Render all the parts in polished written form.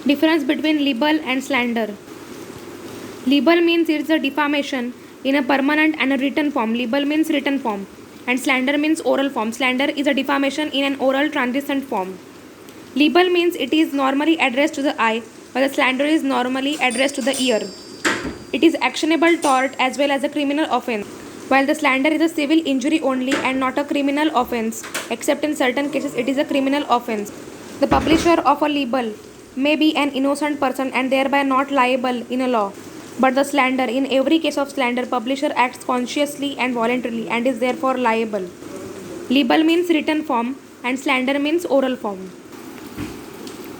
Difference between libel and slander. Libel means it's a defamation in a permanent and a written form. Libel means written form. And slander means oral form. Slander is a defamation in an oral transient form. Libel means it is normally addressed to the eye, while the slander is normally addressed to the ear. It is actionable tort as well as a criminal offense, while the slander is a civil injury only and not a criminal offense, except in certain cases it is a criminal offense. The publisher of a libel may be an innocent person and thereby not liable in a law. But the slander, in every case of slander, publisher acts consciously and voluntarily and is therefore liable. Libel means written form and slander means oral form.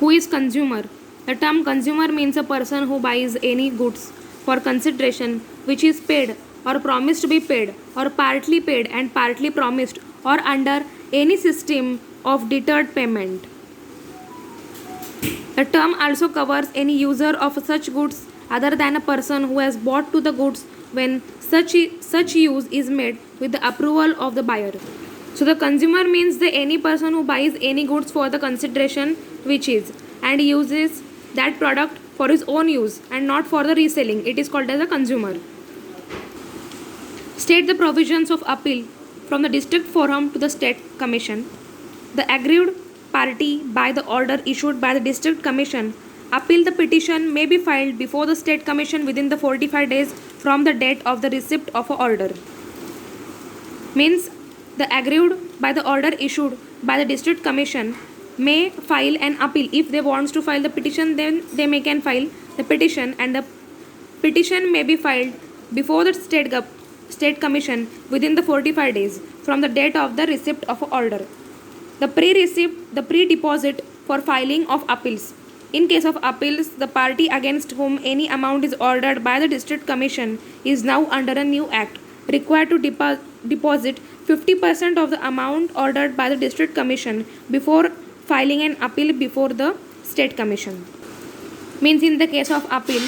Who is consumer? The term consumer means a person who buys any goods for consideration which is paid or promised to be paid or partly paid and partly promised or under any system of deferred payment. The term also covers any user of such goods other than a person who has bought to the goods when such use is made with the approval of the buyer. So the consumer means the any person who buys any goods for the consideration which is and uses that product for his own use and not for the reselling. It is called as a consumer. State the provisions of appeal from the district forum to the state commission. The aggrieved party by the order issued by the district commission appeal the petition may be filed before the state commission within the 45 days from the date of the receipt of a order. Means the aggrieved by the order issued by the district commission may file an appeal. If they wants to file the petition, then they can file the petition, and the petition may be filed before the state commission within the 45 days from the date of the receipt of order. The pre-deposit for filing of appeals. In case of appeals, the party against whom any amount is ordered by the district commission is now under a new act required to deposit 50% of the amount ordered by the district commission before filing an appeal before the state commission. Means in the case of appeal,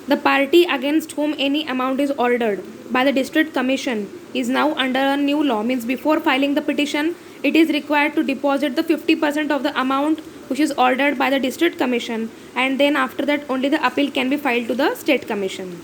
the party against whom any amount is ordered by the district commission is now under a new law. Means before filing the petition, it is required to deposit the 50% of the amount which is ordered by the district commission, and then after that only the appeal can be filed to the state commission.